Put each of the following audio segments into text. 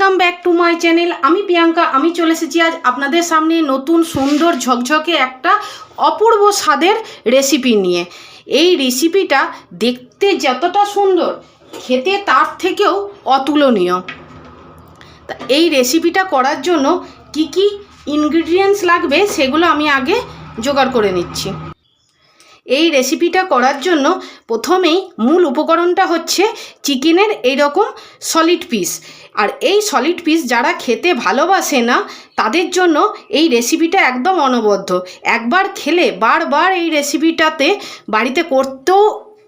Welcome back to my channel. আমি প্রিয়াঙ্কা। আমি চলে এসেছি আজ আপনাদের সামনে নতুন সুন্দর ঝকঝকে একটা অপূর্ব স্বাদের রেসিপি নিয়ে। এই রেসিপিটা দেখতে যতটা সুন্দর, খেতে তার থেকেও অতুলনীয়। তা এই রেসিপিটা করার জন্য কি কি ইনগ্রিডিয়েন্টস লাগবে সেগুলো আমি আগে জোগাড় করে নিচ্ছি। এই রেসিপিটা করার জন্য প্রথমেই মূল উপকরণটা হচ্ছে চিকেনের এইরকম সলিড পিস। আর এই সলিড পিস যারা খেতে ভালোবাসে না তাদের জন্য এই রেসিপিটা একদম অনবদ্য। একবার খেলে বারবার এই রেসিপিটাতে বাড়িতে করতেও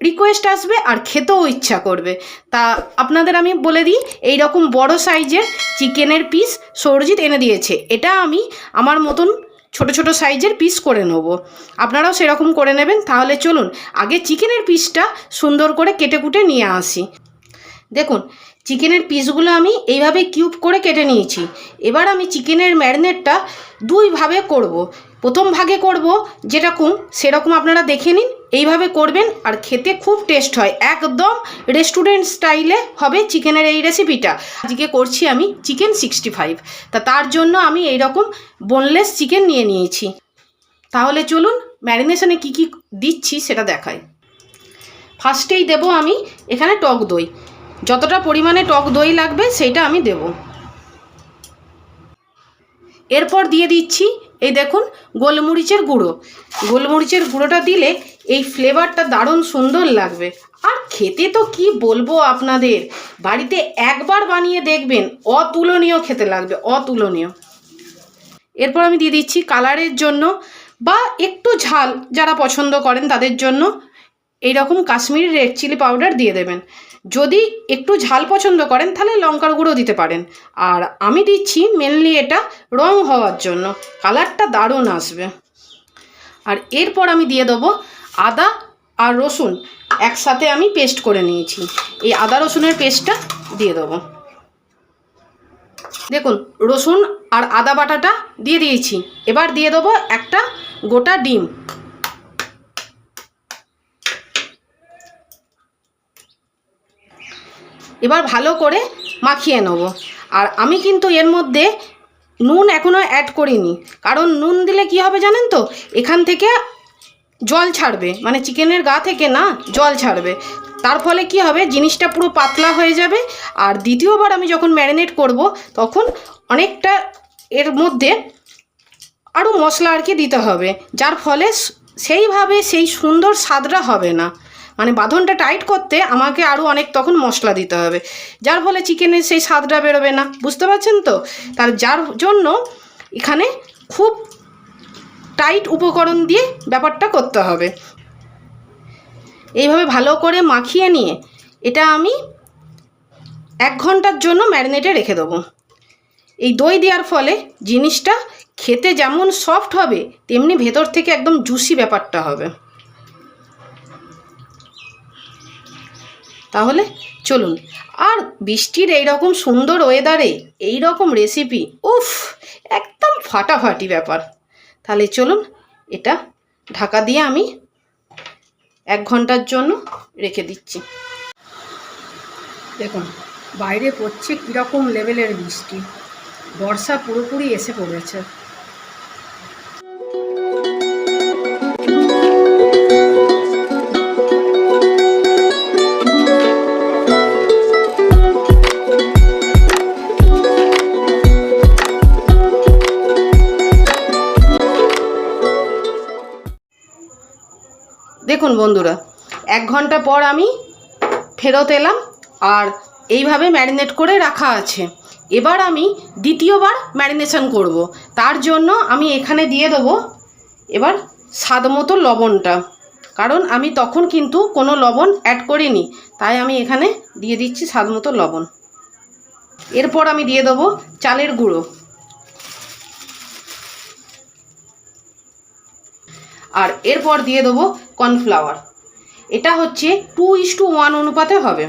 রিকোয়েস্ট আসবে আর খেতেও ইচ্ছা করবে। তা আপনাদের আমি বলে দিই, এই রকম বড় সাইজের চিকেনের পিস সৌরজিৎ এনে দিয়েছে। এটা আমি আমার মতন ছোট ছোট সাইজের পিস করে নেব, আপনারাও সেরকম করে নেবেন। তাহলে চলুন আগে চিকেনের পিসটা সুন্দর করে কেটে কুটে নিয়ে আসি। দেখুন, চিকেনের পিসগুলো আমি এইভাবে কিউব করে কেটে নিয়েছি। এবার আমি চিকেনের ম্যারিনেটটা দুইভাবে করব। প্রথম ভাগে করব যেরকম সেরকম আপনারা দেখে নিন, এইভাবে করবেন আর খেতে খুব টেস্ট হয়। একদম রেস্টুরেন্ট স্টাইলে হবে চিকেনের এই রেসিপিটা। আজকে করছি আমি চিকেন 65। তার জন্য আমি এইরকম বোনলেস চিকেন নিয়ে নিয়েছি। তাহলে চলুন ম্যারিনেশনে কি কি দিচ্ছি সেটা দেখাই। ফার্স্টেই দেব আমি এখানে টক দই। যতটা পরিমাণে টক দই লাগবে সেইটা আমি দেব। এরপর দিয়ে দিচ্ছি এই দেখুন গোলমরিচের গুঁড়ো। গোলমরিচের গুঁড়োটা দিলে এই ফ্লেভারটা দারুণ সুন্দর লাগবে। আর খেতে তো কি বলবো আপনাদের, বাড়িতে একবার বানিয়ে দেখবেন, অতুলনীয় খেতে লাগবে, অতুলনীয়। এরপর আমি দিয়ে দিচ্ছি কালারের জন্য বা একটু ঝাল যারা পছন্দ করেন তাদের জন্য এইরকম কাশ্মীরি রেড চিলি পাউডার দিয়ে দেবেন। যদি একটু ঝাল পছন্দ করেন তাহলে লঙ্কার গুঁড়ো দিতে পারেন। আর আমি দিচ্ছি মেনলি এটা রং হওয়ার জন্য, কালারটা দারুণ আসবে। আর এরপর আমি দিয়ে দেবো আদা আর রসুন একসাথে আমি পেস্ট করে নিয়েছি। এই আদা রসুনের পেস্টটা দিয়ে দেবো। দেখুন রসুন আর আদা বাটাটা দিয়ে দিয়েছি। এবার দিয়ে দেবো একটা গোটা ডিম। এবার ভালো করে মাখিয়ে নেব। আর আমি কিন্তু এর মধ্যে নুন এখনও অ্যাড করিনি, কারণ নুন দিলে কি হবে জানেন তো, এখান থেকে জল ছাড়বে, মানে চিকেনের গা থেকে না জল ছাড়বে। তার ফলে কি হবে, জিনিসটা পুরো পাতলা হয়ে যাবে। আর দ্বিতীয়বার আমি যখন ম্যারিনেট করব তখন অনেকটা এর মধ্যে আরও মশলা আর কি দিতে হবে, যার ফলে সেইভাবে সেই সুন্দর স্বাদটা হবে না। মানে বাঁধনটা টাইট করতে আমাকে আরও অনেক তখন মশলা দিতে হবে, যার ফলে চিকেনের সেই স্বাদটা বেরোবে না। বুঝতে পারছেন তো? যার জন্য এখানে খুব টাইট উপকরণ দিয়ে ব্যাপারটা করতে হবে। এইভাবে ভালো করে মাখিয়ে নিয়ে এটা আমি 1 ঘন্টার জন্য ম্যারিনেটে রেখে দেবো। এই দই দেওয়ার ফলে জিনিসটা খেতে যেমন সফট হবে তেমনি ভেতর থেকে একদম জুসি ব্যাপারটা হবে। তাহলে চলুন, আর বৃষ্টির এইরকম সুন্দর ওয়েদারে এইরকম রেসিপি, উফ, একদম ফাটাফাটি ব্যাপার। তাহলে চলুন এটা ঢাকা দিয়ে আমি 1 ঘন্টার জন্য রেখে দিচ্ছি। দেখুন বাইরে পড়ছে কীরকম লেভেলের বৃষ্টি, বর্ষা পুরোপুরি এসে পড়েছে। দেখুন বন্ধুরা, 1 ঘন্টা পর আমি ফেরত এলাম আর এইভাবে ম্যারিনেট করে রাখা আছে। এবার আমি দ্বিতীয়বার ম্যারিনেশন করব। তার জন্য আমি এখানে দিয়ে দেবো এবার স্বাদ মতো লবণটা, কারণ আমি তখন কিন্তু কোনো লবণ অ্যাড করিনি, তাই আমি এখানে দিয়ে দিচ্ছি স্বাদ মতো লবণ। এরপর আমি দিয়ে দেবো চালের গুঁড়ো। আর এরপর দিয়ে দেবো কর্নফ্লাওয়ার। এটা হচ্ছে 2:1 অনুপাতে হবে,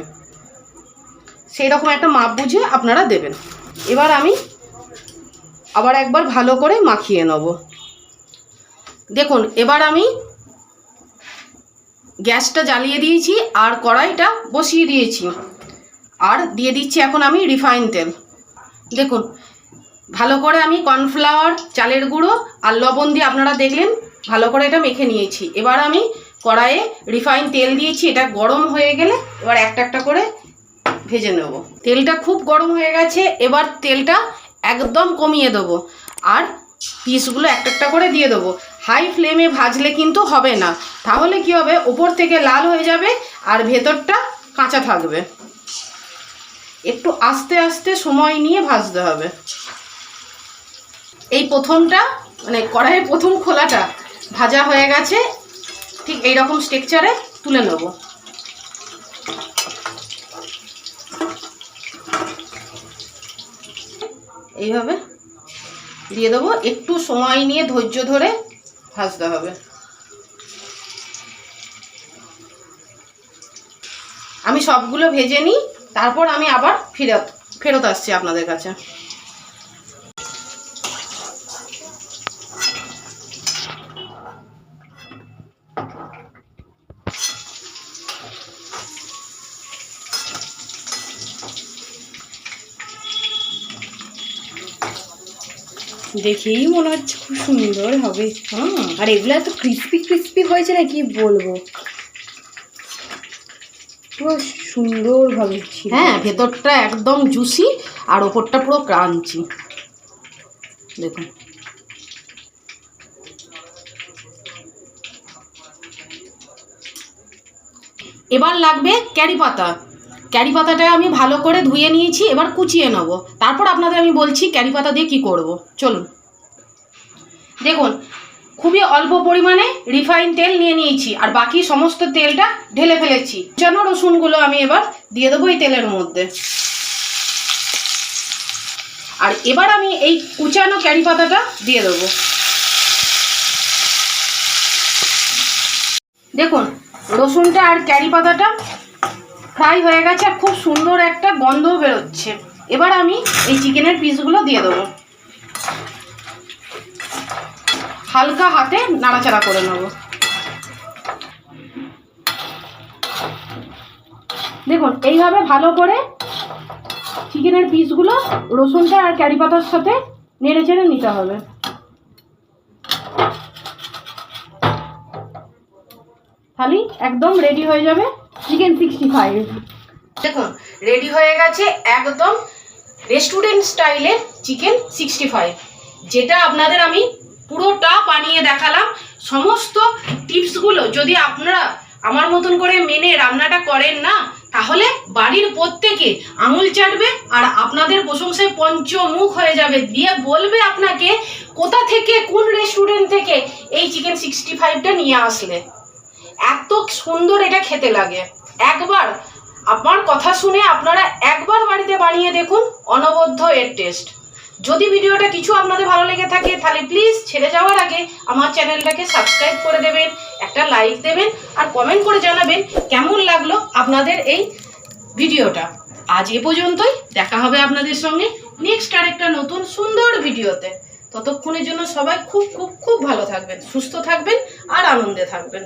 সেই রকম একটা মাপ বুঝে আপনারা দেবেন। এবার আমি আবার একবার ভালো করে মাখিয়ে নেব। দেখুন এবার আমি গ্যাসটা জ্বালিয়ে দিয়েছি আর কড়াইটা বসিয়ে দিয়েছি। আর দিয়ে দিচ্ছি এখন আমি রিফাইন তেল। দেখুন ভালো করে আমি কর্নফ্লাওয়ার, চালের গুঁড়ো আর লবণ দিয়ে আপনারা দেখলেন ভালো করে এটা মেখে নিয়েছি। এবার আমি কড়াইয়ে রিফাইন তেল দিয়েছি, এটা গরম হয়ে গেলে এবার একটা একটা করে ভেজে নেব। তেলটা খুব গরম হয়ে গেছে, এবার তেলটা একদম কমিয়ে দেবো আর পিসগুলো একটা একটা করে দিয়ে দেবো। হাই ফ্লেমে ভাজলে কিন্তু হবে না, তাহলে কি হবে, ওপর থেকে লাল হয়ে যাবে আর ভেতরটা কাঁচা থাকবে। একটু আস্তে আস্তে সময় নিয়ে ভাজতে হবে। এই প্রথমটা মানে কড়াইয়ের প্রথম খোলাটা ভাজা হয়ে গেছে, ঠিক এইরকম স্ট্রাকচারে তুলে নেব। এইভাবে দিয়ে দেবো, একটু সময় নিয়ে ধৈর্য ধরে ভাজতে হবে। আমি সবগুলো ভেজে নিই, তারপর আমি আবার ফেরত আসছি আপনাদের কাছে। দেখেই মনে হচ্ছে খুব সুন্দর হবে। আর এগুলো এত ক্রিস্পি ক্রিস্পি হয়েছে না কি বলবো, পুরো সুন্দরভাবে ছিল। হ্যাঁ, ভেতরটা একদম জুসি আর ওপরটা পুরো ক্রাঞ্চি। দেখুন এবার লাগবে ক্যারি পাতা। ক্যারি পাতাটা আমি ভালো করে ধুয়ে নিয়েছি, এবার কুচিয়ে নেব। তারপর আপনাদের আমি বলছি ক্যারি পাতা দিয়ে কি করব। চলুন দেখুন, খুবই অল্প পরিমাণে রিফাইন তেল নিয়ে নিয়েছি আর বাকি সমস্ত তেলটা ঢেলে ফেলেছি। কুচানো রসুনগুলো আমি এবার দিয়ে দেবো এই তেলের মধ্যে। আর এবার আমি এই কুচানো ক্যারি পাতাটা দিয়ে দেবো। দেখুন রসুনটা আর ক্যারি পাতাটা ফ্রাই হয়ে গেছে আর খুব সুন্দর একটা গন্ধও বেরোচ্ছে। এবার আমি এই চিকেনের পিসগুলো দিয়ে দেবো, হালকা হাতে নাড়াচাড়া করে নেব। দেখুন এইভাবে ভালো করে চিকেনের পিসগুলো রসুনটা আর ক্যারি পাতার সাথে নেড়ে চেড়ে নিতে হবে। তাহলেই একদম রেডি হয়ে যাবে চিকেন 65। দেখুন রেডি হয়ে গেছে একদম রেস্টুরেন্ট স্টাইলের চিকেন 65, যেটা আপনাদের আমি পুরোটা বানিয়ে দেখালাম। সমস্ত টিপসগুলো যদি আপনারা আমার মতন করে মেনে রান্নাটা করেন না, তাহলে বাড়ির প্রত্যেকে আঙুল চাটবে আর আপনাদের প্রশংসায় পঞ্চমুখ হয়ে যাবে, দিয়ে বলবে আপনাকে কোথা থেকে, কোন রেস্টুরেন্ট থেকে এই চিকেন 65টা নিয়ে আসলে। এত সুন্দর এটা খেতে লাগে। একবার আমার কথা শুনে আপনারা একবার বাড়িতে বানিয়ে দেখুন, অনবদ্য এর টেস্ট। যদি ভিডিওটা কিছু আপনাদের ভালো লেগে থাকে তাহলে প্লিজ ছেড়ে যাওয়ার আগে আমার চ্যানেলটাকে সাবস্ক্রাইব করে দেবেন, একটা লাইক দেবেন আর কমেন্ট করে জানাবেন কেমন লাগলো আপনাদের এই ভিডিওটা। আজ এ পর্যন্তই, দেখা হবে আপনাদের সঙ্গে নেক্সট আরেকটা নতুন সুন্দর ভিডিওতে। ততক্ষণের জন্য সবাই খুব খুব খুব ভালো থাকবেন, সুস্থ থাকবেন আর আনন্দে থাকবেন।